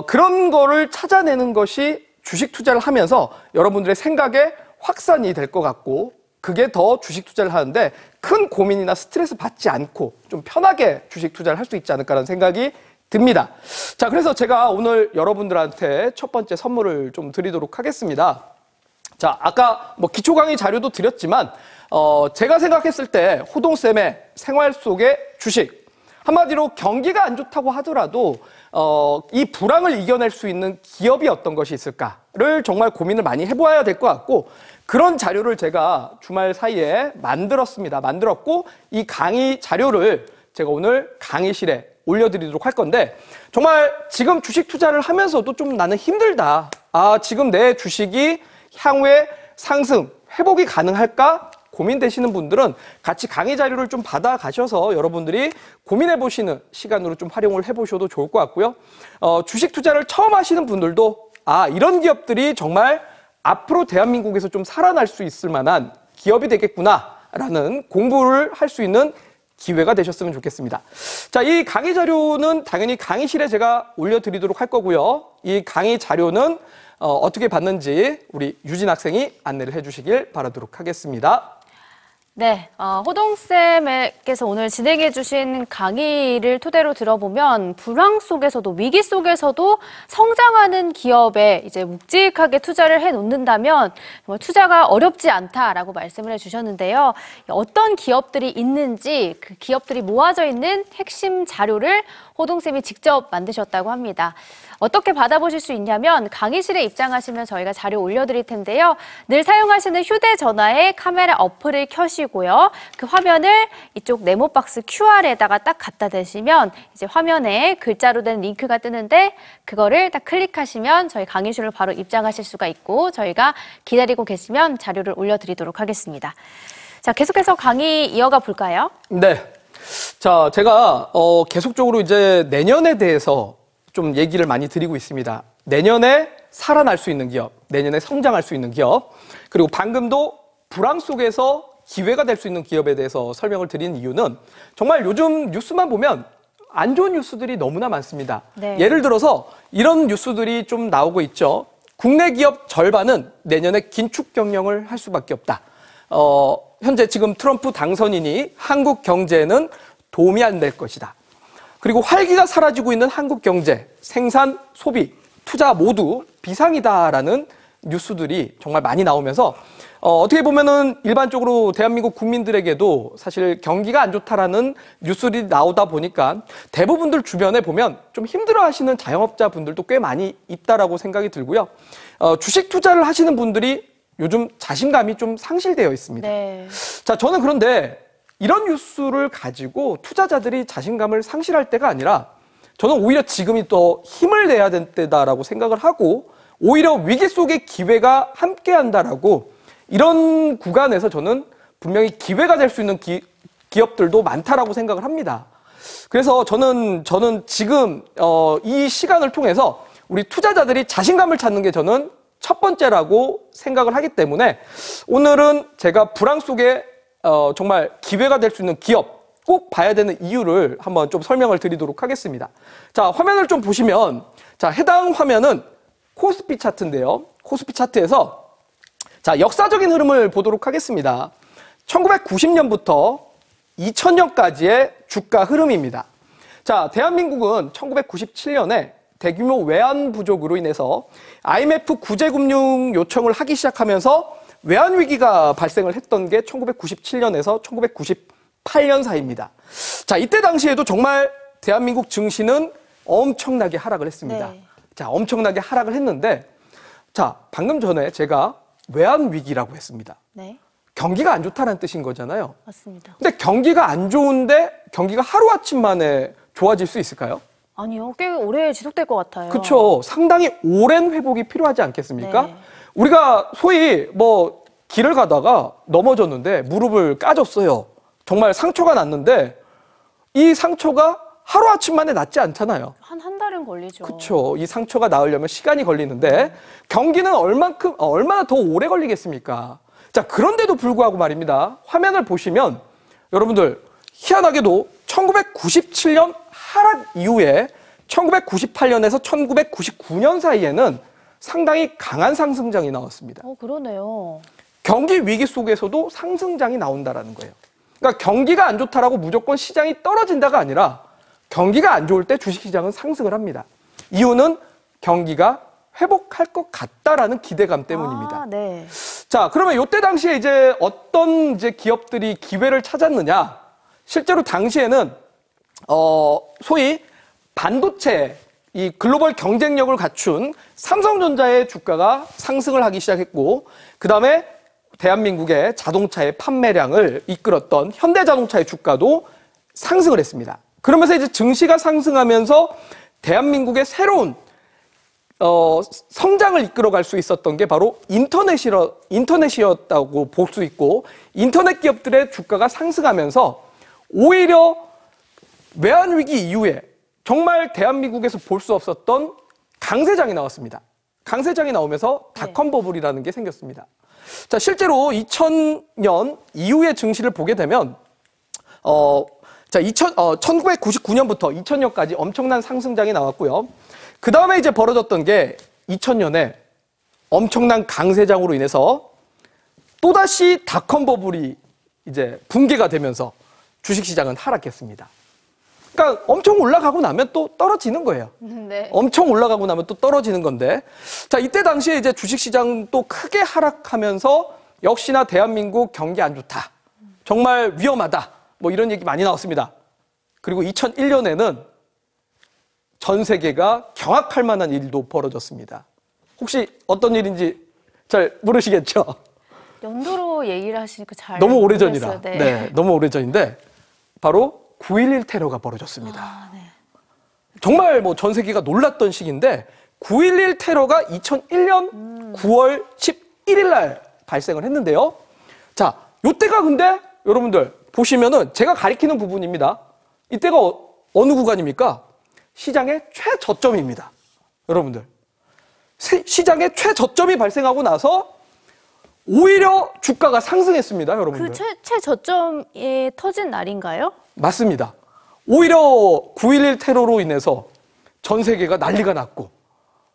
그런 거를 찾아내는 것이 주식 투자를 하면서 여러분들의 생각에 확산이 될 것 같고, 그게 더 주식 투자를 하는데 큰 고민이나 스트레스 받지 않고 좀 편하게 주식 투자를 할 수 있지 않을까라는 생각이 듭니다. 자, 그래서 제가 오늘 여러분들한테 첫 번째 선물을 좀 드리도록 하겠습니다. 자, 아까 뭐 기초 강의 자료도 드렸지만, 제가 생각했을 때 호동쌤의 생활 속의 주식, 한마디로 경기가 안 좋다고 하더라도 이 불황을 이겨낼 수 있는 기업이 어떤 것이 있을까를 정말 고민을 많이 해보아야 될 것 같고, 그런 자료를 제가 주말 사이에 만들었고, 이 강의 자료를 제가 오늘 강의실에 올려드리도록 할 건데, 정말 지금 주식 투자를 하면서도 좀 나는 힘들다. 지금 내 주식이 향후에 상승, 회복이 가능할까? 고민되시는 분들은 같이 강의 자료를 좀 받아가셔서 여러분들이 고민해보시는 시간으로 좀 활용을 해보셔도 좋을 것 같고요. 주식 투자를 처음 하시는 분들도 이런 기업들이 정말 앞으로 대한민국에서 좀 살아날 수 있을 만한 기업이 되겠구나라는 공부를 할 수 있는 기회가 되셨으면 좋겠습니다. 자, 이 강의 자료는 당연히 강의실에 제가 올려드리도록 할 거고요. 이 강의 자료는 어떻게 받는지 우리 유진 학생이 안내를 해주시길 바라도록 하겠습니다. 네, 호동쌤께서 오늘 진행해 주신 강의를 토대로 들어보면 불황 속에서도 위기 속에서도 성장하는 기업에 이제 묵직하게 투자를 해 놓는다면 정말 투자가 어렵지 않다라고 말씀을 해 주셨는데요. 어떤 기업들이 있는지 그 기업들이 모아져 있는 핵심 자료를 호동쌤이 직접 만드셨다고 합니다. 어떻게 받아보실 수 있냐면 강의실에 입장하시면 저희가 자료 올려드릴 텐데요. 늘 사용하시는 휴대전화에 카메라 어플을 켜시고요. 그 화면을 이쪽 네모박스 QR에다가 딱 갖다 대시면 이제 화면에 글자로 된 링크가 뜨는데 그거를 딱 클릭하시면 저희 강의실로 바로 입장하실 수가 있고 저희가 기다리고 계시면 자료를 올려드리도록 하겠습니다. 자, 계속해서 강의 이어가 볼까요? 네. 자, 제가 계속적으로 이제 내년에 대해서 좀 얘기를 많이 드리고 있습니다. 내년에 살아날 수 있는 기업, 내년에 성장할 수 있는 기업, 그리고 방금도 불황 속에서 기회가 될 수 있는 기업에 대해서 설명을 드린 이유는 정말 요즘 뉴스만 보면 안 좋은 뉴스들이 너무나 많습니다. 네. 예를 들어서 이런 뉴스들이 좀 나오고 있죠. 국내 기업 절반은 내년에 긴축 경영을 할 수밖에 없다. 현재 지금 트럼프 당선인이 한국 경제에는 도움이 안 될 것이다. 그리고 활기가 사라지고 있는 한국 경제, 생산, 소비, 투자 모두 비상이다라는 뉴스들이 정말 많이 나오면서 어떻게 보면은 일반적으로 대한민국 국민들에게도 사실 경기가 안 좋다라는 뉴스들이 나오다 보니까 대부분들 주변에 보면 좀 힘들어하시는 자영업자 분들도 꽤 많이 있다라고 생각이 들고요. 주식 투자를 하시는 분들이 요즘 자신감이 좀 상실되어 있습니다. 네. 자, 저는 그런데 이런 뉴스를 가지고 투자자들이 자신감을 상실할 때가 아니라 저는 오히려 지금이 더 힘을 내야 될 때다라고 생각을 하고 오히려 위기 속에 기회가 함께한다라고 이런 구간에서 저는 분명히 기회가 될 수 있는 기업들도 많다라고 생각을 합니다. 그래서 저는 지금 이 시간을 통해서 우리 투자자들이 자신감을 찾는 게 저는 첫 번째라고 생각을 하기 때문에 오늘은 제가 불황 속에 정말 기회가 될 수 있는 기업 꼭 봐야 되는 이유를 한번 좀 설명을 드리도록 하겠습니다. 자, 화면을 좀 보시면 자, 해당 화면은 코스피 차트인데요. 코스피 차트에서 자, 역사적인 흐름을 보도록 하겠습니다. 1990년부터 2000년까지의 주가 흐름입니다. 자, 대한민국은 1997년에 대규모 외환 부족으로 인해서 IMF 구제금융 요청을 하기 시작하면서 외환 위기가 발생을 했던 게 1997년에서 1998년 사이입니다. 자, 이때 당시에도 정말 대한민국 증시는 엄청나게 하락을 했습니다. 네. 자, 엄청나게 하락을 했는데 자, 방금 전에 제가 외환 위기라고 했습니다. 네. 경기가 안 좋다는 뜻인 거잖아요. 맞습니다. 근데 경기가 안 좋은데 경기가 하루아침 만에 좋아질 수 있을까요? 아니요, 꽤 오래 지속될 것 같아요. 그렇죠. 상당히 오랜 회복이 필요하지 않겠습니까? 네. 우리가 소위 뭐 길을 가다가 넘어졌는데 무릎을 까졌어요. 정말 상처가 났는데 이 상처가 하루아침 만에 낫지 않잖아요. 한 달은 걸리죠. 그렇죠. 이 상처가 나으려면 시간이 걸리는데 경기는 얼마나 더 오래 걸리겠습니까? 자, 그런데도 불구하고 말입니다. 화면을 보시면 여러분들 희한하게도 1997년 하락 이후에 1998년에서 1999년 사이에는 상당히 강한 상승장이 나왔습니다. 그러네요. 경기 위기 속에서도 상승장이 나온다라는 거예요. 그러니까 경기가 안 좋다라고 무조건 시장이 떨어진다가 아니라 경기가 안 좋을 때 주식시장은 상승을 합니다. 이유는 경기가 회복할 것 같다라는 기대감 때문입니다. 네. 자, 그러면 이때 당시에 이제 어떤 이제 기업들이 기회를 찾았느냐? 실제로 당시에는 소위 반도체 이 글로벌 경쟁력을 갖춘 삼성전자의 주가가 상승을 하기 시작했고, 그 다음에 대한민국의 자동차의 판매량을 이끌었던 현대자동차의 주가도 상승을 했습니다. 그러면서 이제 증시가 상승하면서 대한민국의 새로운 성장을 이끌어갈 수 있었던 게 바로 인터넷이었다고 볼 수 있고, 인터넷 기업들의 주가가 상승하면서 오히려 외환위기 이후에 정말 대한민국에서 볼 수 없었던 강세장이 나왔습니다. 강세장이 나오면서 닷컴 버블이라는 게 생겼습니다. 자, 실제로 2000년 이후의 증시를 보게 되면 1999년부터 2000년까지 엄청난 상승장이 나왔고요. 그 다음에 이제 벌어졌던 게 2000년에 엄청난 강세장으로 인해서 또다시 닷컴 버블이 이제 붕괴가 되면서 주식시장은 하락했습니다. 그러니까 엄청 올라가고 나면 또 떨어지는 거예요. 네. 엄청 올라가고 나면 또 떨어지는 건데, 자, 이때 당시에 이제 주식시장 또 크게 하락하면서 역시나 대한민국 경기 안 좋다, 정말 위험하다, 뭐 이런 얘기 많이 나왔습니다. 그리고 2001년에는 전 세계가 경악할 만한 일도 벌어졌습니다. 혹시 어떤 일인지 잘 모르시겠죠? 연도로 얘기를 하시니까 잘 너무 오래전이라. 모르겠어요. 네, 너무 오래전인데 바로 9.11 테러가 벌어졌습니다. 네. 정말 뭐 전 세계가 놀랐던 시기인데 9.11 테러가 2001년 9월 11일 날 발생을 했는데요. 자, 요때가 근데 여러분들 보시면은 제가 가리키는 부분입니다. 이때가 어느 구간입니까? 시장의 최저점입니다. 여러분들. 시장의 최저점이 발생하고 나서 오히려 주가가 상승했습니다, 여러분들. 그 최저점이 터진 날인가요? 맞습니다. 오히려 9.11 테러로 인해서 전 세계가 난리가 났고,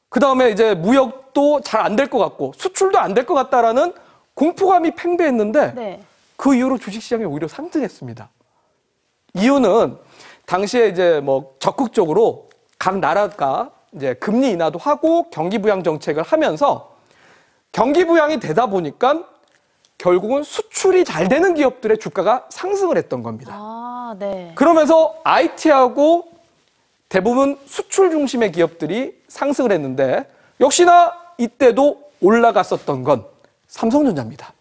그 다음에 이제 무역도 잘 안 될 것 같고, 수출도 안 될 것 같다라는 공포감이 팽배했는데, 네. 그 이후로 주식시장이 오히려 상승했습니다. 이유는 당시에 이제 뭐 적극적으로 각 나라가 이제 금리 인하도 하고 경기 부양 정책을 하면서 경기 부양이 되다 보니까 결국은 수출이 잘 되는 기업들의 주가가 상승을 했던 겁니다. 아, 네. 그러면서 IT하고 대부분 수출 중심의 기업들이 상승을 했는데 역시나 이때도 올라갔었던 건 삼성전자입니다.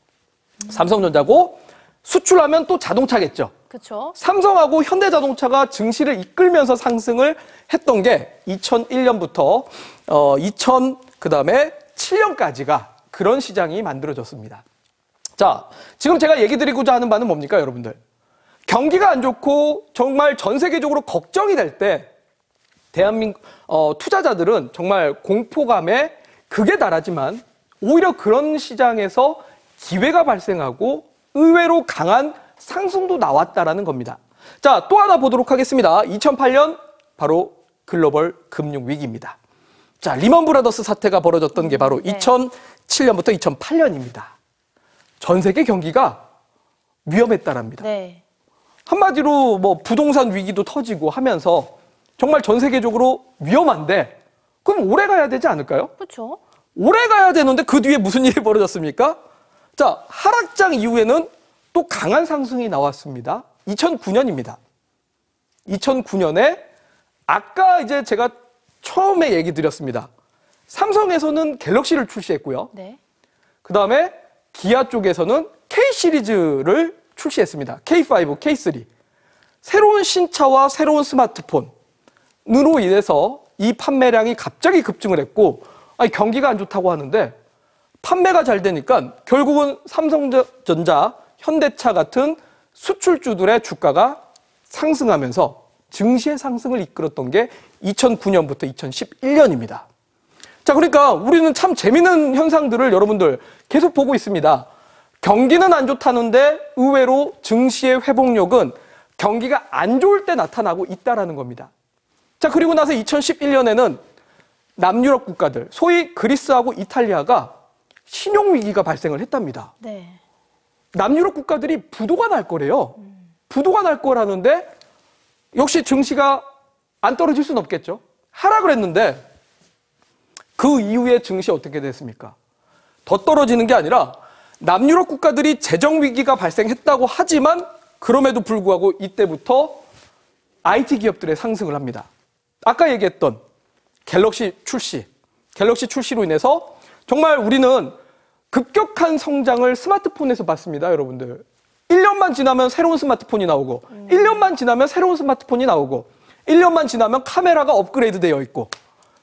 삼성전자고 수출하면 또 자동차겠죠. 그렇죠. 삼성하고 현대자동차가 증시를 이끌면서 상승을 했던 게 2001년부터 2000 그다음에 7년까지가 그런 시장이 만들어졌습니다. 자, 지금 제가 얘기 드리고자 하는 바는 뭡니까, 여러분들? 경기가 안 좋고 정말 전 세계적으로 걱정이 될 때 대한민국 투자자들은 정말 공포감에 극에 달하지만 오히려 그런 시장에서 기회가 발생하고 의외로 강한 상승도 나왔다라는 겁니다. 자, 또 하나 보도록 하겠습니다. 2008년 바로 글로벌 금융 위기입니다. 자, 리먼 브라더스 사태가 벌어졌던 게 바로 2007년부터 2008년입니다. 전 세계 경기가 위험했다랍니다. 네. 한마디로 뭐 부동산 위기도 터지고 하면서 정말 전 세계적으로 위험한데 그럼 오래 가야 되지 않을까요? 그렇죠. 오래 가야 되는데 그 뒤에 무슨 일이 벌어졌습니까? 자, 하락장 이후에는 또 강한 상승이 나왔습니다. 2009년입니다. 2009년에 아까 이제 제가 처음에 얘기 드렸습니다. 삼성에서는 갤럭시를 출시했고요. 네. 그 다음에 기아 쪽에서는 K 시리즈를 출시했습니다. K5, K3. 새로운 신차와 새로운 스마트폰으로 인해서 이 판매량이 갑자기 급증을 했고, 아니, 경기가 안 좋다고 하는데 판매가 잘 되니까 결국은 삼성전자, 현대차 같은 수출주들의 주가가 상승하면서 증시의 상승을 이끌었던 게 2009년부터 2011년입니다. 자, 그러니까 우리는 참 재미있는 현상들을 여러분들 계속 보고 있습니다. 경기는 안 좋다는데 의외로 증시의 회복력은 경기가 안 좋을 때 나타나고 있다라는 겁니다. 자, 그리고 나서 2011년에는 남유럽 국가들, 소위 그리스하고 이탈리아가 신용위기가 발생을 했답니다. 네. 남유럽 국가들이 부도가 날 거래요. 부도가 날 거라는데 역시 증시가 안 떨어질 수는 없겠죠. 하락을 했는데 그 이후에 증시 어떻게 됐습니까? 더 떨어지는 게 아니라 남유럽 국가들이 재정 위기가 발생했다고 하지만 그럼에도 불구하고 이때부터 IT 기업들의 상승을 합니다. 아까 얘기했던 갤럭시 출시로 인해서 정말 우리는 급격한 성장을 스마트폰에서 봤습니다, 여러분들. 1년만 지나면 새로운 스마트폰이 나오고 1년만 지나면 새로운 스마트폰이 나오고 1년만 지나면 카메라가 업그레이드 되어 있고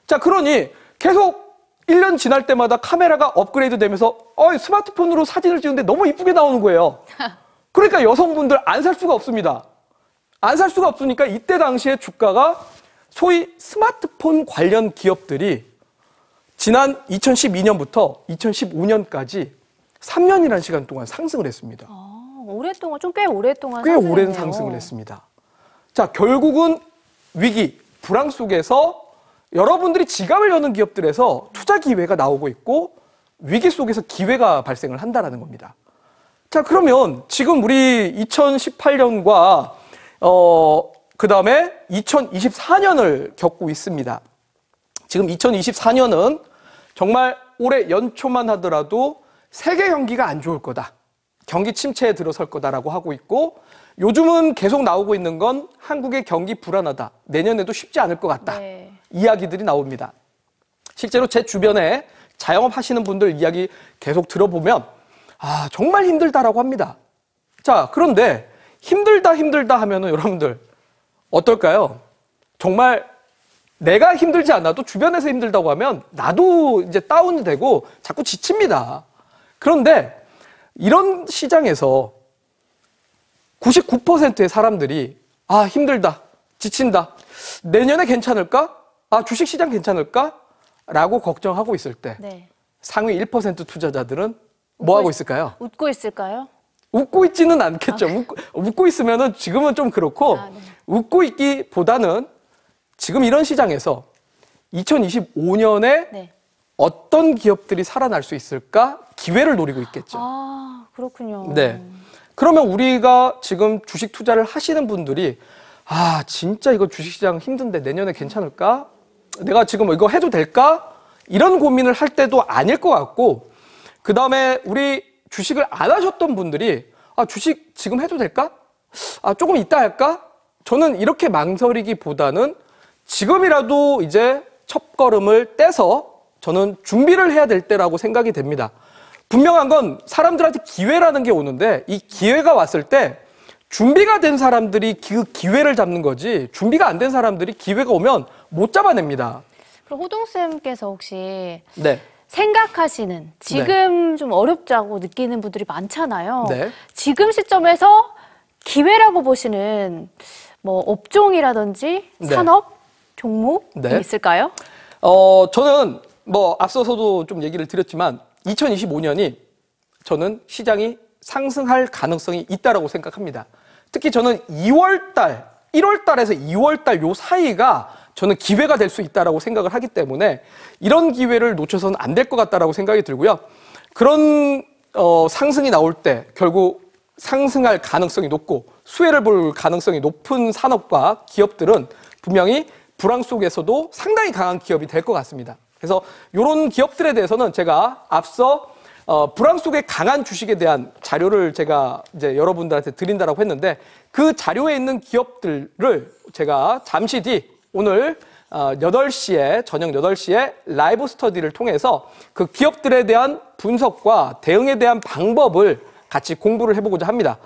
자, 그러니 계속 1년 지날 때마다 카메라가 업그레이드 되면서 스마트폰으로 사진을 찍는데 너무 이쁘게 나오는 거예요. 그러니까 여성분들 안 살 수가 없습니다. 안 살 수가 없으니까 이때 당시에 주가가 소위 스마트폰 관련 기업들이 지난 2012년부터 2015년까지 3년이라는 시간 동안 상승을 했습니다. 오랫동안, 좀 꽤 오랫동안 꽤 상승했네요. 오랜 상승을 했습니다. 자, 결국은 위기, 불황 속에서 여러분들이 지갑을 여는 기업들에서 투자 기회가 나오고 있고 위기 속에서 기회가 발생을 한다는 겁니다. 자, 그러면 지금 우리 2018년과 그 다음에 2024년을 겪고 있습니다. 지금 2024년은 정말 올해 연초만 하더라도 세계 경기가 안 좋을 거다. 경기 침체에 들어설 거다라고 하고 있고 요즘은 계속 나오고 있는 건 한국의 경기 불안하다. 내년에도 쉽지 않을 것 같다. 네. 이야기들이 나옵니다. 실제로 제 주변에 자영업 하시는 분들 이야기 계속 들어보면 정말 힘들다라고 합니다. 자, 그런데 힘들다 하면은 여러분들 어떨까요? 정말 내가 힘들지 않아도 주변에서 힘들다고 하면 나도 이제 다운이 되고 자꾸 지칩니다. 그런데 이런 시장에서 99%의 사람들이 힘들다, 지친다, 내년에 괜찮을까? 주식시장 괜찮을까? 라고 걱정하고 있을 때 네. 상위 1% 투자자들은 뭐 하고 있을까요? 웃고 있을까요? 웃고 있지는 않겠죠. 웃고 있으면은 지금은 좀 그렇고 네. 웃고 있기보다는 지금 이런 시장에서 2025년에 네. 어떤 기업들이 살아날 수 있을까? 기회를 노리고 있겠죠. 그렇군요. 네. 그러면 우리가 지금 주식 투자를 하시는 분들이 진짜 이거 주식시장 힘든데 내년에 괜찮을까? 내가 지금 이거 해도 될까? 이런 고민을 할 때도 아닐 것 같고 그 다음에 우리 주식을 안 하셨던 분들이 주식 지금 해도 될까? 조금 이따 할까? 저는 이렇게 망설이기보다는 지금이라도 이제 첫걸음을 떼서 저는 준비를 해야 될 때라고 생각이 됩니다. 분명한 건 사람들한테 기회라는 게 오는데 이 기회가 왔을 때 준비가 된 사람들이 그 기회를 잡는 거지 준비가 안 된 사람들이 기회가 오면 못 잡아냅니다. 그럼 호동쌤께서 혹시 네. 생각하시는 지금 좀 어렵다고 느끼는 분들이 많잖아요. 네. 지금 시점에서 기회라고 보시는 뭐 업종이라든지 네. 산업 종목이 네. 있을까요? 저는 뭐 앞서서도 좀 얘기를 드렸지만 2025년이 저는 시장이 상승할 가능성이 있다라고 생각합니다. 특히 저는 1월달에서 2월달 요 사이가 저는 기회가 될 수 있다라고 생각을 하기 때문에 이런 기회를 놓쳐서는 안 될 것 같다라고 생각이 들고요. 그런 상승이 나올 때 결국 상승할 가능성이 높고 수혜를 볼 가능성이 높은 산업과 기업들은 분명히 불황 속에서도 상당히 강한 기업이 될 것 같습니다. 그래서 이런 기업들에 대해서는 제가 앞서 불황 속에 강한 주식에 대한 자료를 제가 이제 여러분들한테 드린다라고 했는데 그 자료에 있는 기업들을 제가 잠시 뒤 오늘 8시에 저녁 8시에 라이브 스터디를 통해서 그 기업들에 대한 분석과 대응에 대한 방법을 같이 공부를 해보고자 합니다.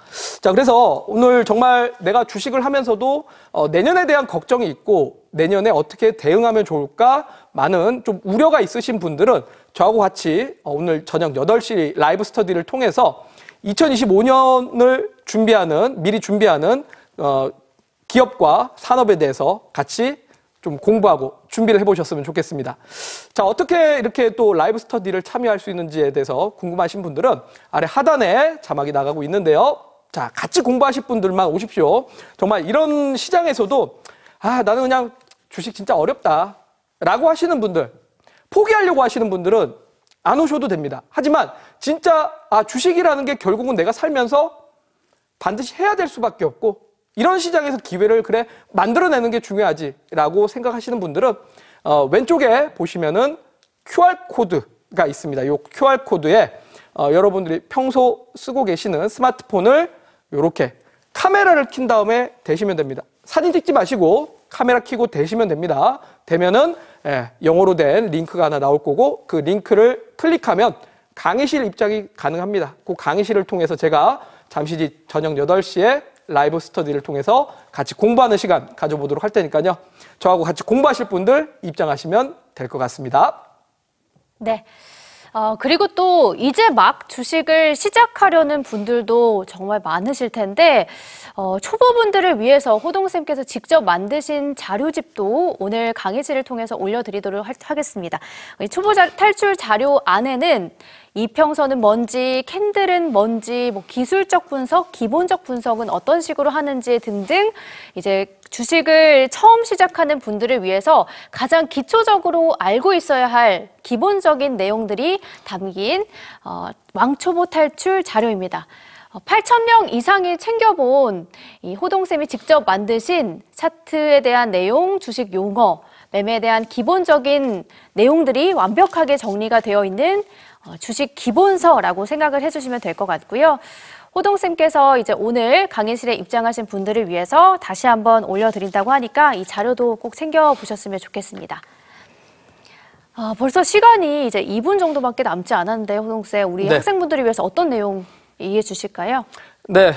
자, 그래서 오늘 정말 내가 주식을 하면서도 내년에 대한 걱정이 있고 내년에 어떻게 대응하면 좋을까 많은 좀 우려가 있으신 분들은 저하고 같이 오늘 저녁 8시 라이브 스터디를 통해서 2025년을 미리 준비하는 기업과 산업에 대해서 같이 좀 공부하고 준비를 해보셨으면 좋겠습니다. 자, 어떻게 이렇게 또 라이브 스터디를 참여할 수 있는지에 대해서 궁금하신 분들은 아래 하단에 자막이 나가고 있는데요. 자, 같이 공부하실 분들만 오십시오. 정말 이런 시장에서도 나는 그냥 주식 진짜 어렵다 라고 하시는 분들, 포기하려고 하시는 분들은 안 오셔도 됩니다. 하지만 진짜 주식이라는 게 결국은 내가 살면서 반드시 해야 될 수밖에 없고 이런 시장에서 기회를 만들어내는 게 중요하지 라고 생각하시는 분들은 왼쪽에 보시면은 QR코드가 있습니다. 이 QR코드에 여러분들이 평소 쓰고 계시는 스마트폰을 이렇게 카메라를 킨 다음에 대시면 됩니다. 사진 찍지 마시고 카메라 켜고 대시면 됩니다. 되면은 영어로 된 링크가 하나 나올 거고 그 링크를 클릭하면 강의실 입장이 가능합니다. 그 강의실을 통해서 제가 잠시 뒤 저녁 8시에 라이브 스터디를 통해서 같이 공부하는 시간 가져보도록 할 테니까요. 저하고 같이 공부하실 분들 입장하시면 될 것 같습니다. 네. 그리고 또 이제 막 주식을 시작하려는 분들도 정말 많으실 텐데 초보분들을 위해서 호동쌤께서 직접 만드신 자료집도 오늘 강의실을 통해서 올려드리도록 하겠습니다. 초보 탈출 자료 안에는 이평선은 뭔지, 캔들은 뭔지, 기술적 분석, 기본적 분석은 어떤 식으로 하는지 등등 이제 주식을 처음 시작하는 분들을 위해서 가장 기초적으로 알고 있어야 할 기본적인 내용들이 담긴 왕초보 탈출 자료입니다. 8,000명 이상이 챙겨본 이 호동쌤이 직접 만드신 차트에 대한 내용, 주식 용어, 매매에 대한 기본적인 내용들이 완벽하게 정리가 되어 있는 주식 기본서라고 생각을 해주시면 될 것 같고요. 호동쌤께서 이제 오늘 강의실에 입장하신 분들을 위해서 다시 한번 올려드린다고 하니까 이 자료도 꼭 챙겨보셨으면 좋겠습니다. 벌써 시간이 이제 2분 정도밖에 남지 않았는데 호동쌤, 우리 네. 학생분들을 위해서 어떤 내용 이해해 주실까요? 네,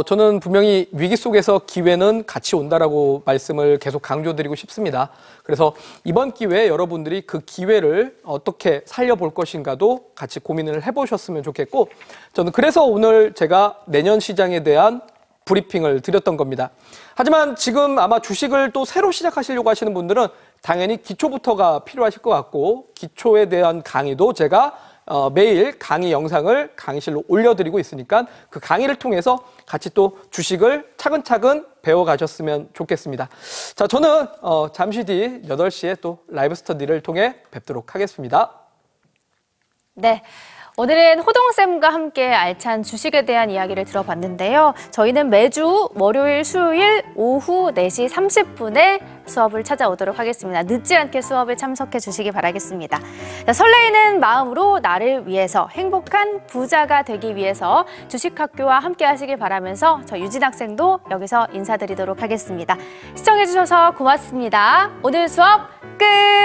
저는 분명히 위기 속에서 기회는 같이 온다라고 말씀을 계속 강조드리고 싶습니다. 그래서 이번 기회에 여러분들이 그 기회를 어떻게 살려볼 것인가도 같이 고민을 해보셨으면 좋겠고, 저는 그래서 오늘 제가 내년 시장에 대한 브리핑을 드렸던 겁니다. 하지만 지금 아마 주식을 또 새로 시작하시려고 하시는 분들은 당연히 기초부터가 필요하실 것 같고, 기초에 대한 강의도 제가 매일 강의 영상을 강의실로 올려드리고 있으니까 그 강의를 통해서 같이 또 주식을 차근차근 배워가셨으면 좋겠습니다. 자, 저는 잠시 뒤 8시에 또 라이브 스터디를 통해 뵙도록 하겠습니다. 네. 오늘은 호동쌤과 함께 알찬 주식에 대한 이야기를 들어봤는데요. 저희는 매주 월요일, 수요일 오후 4시 30분에 수업을 찾아오도록 하겠습니다. 늦지 않게 수업에 참석해 주시기 바라겠습니다. 자, 설레이는 마음으로 나를 위해서 행복한 부자가 되기 위해서 주식학교와 함께 하시길 바라면서 저 유진 학생도 여기서 인사드리도록 하겠습니다. 시청해 주셔서 고맙습니다. 오늘 수업 끝!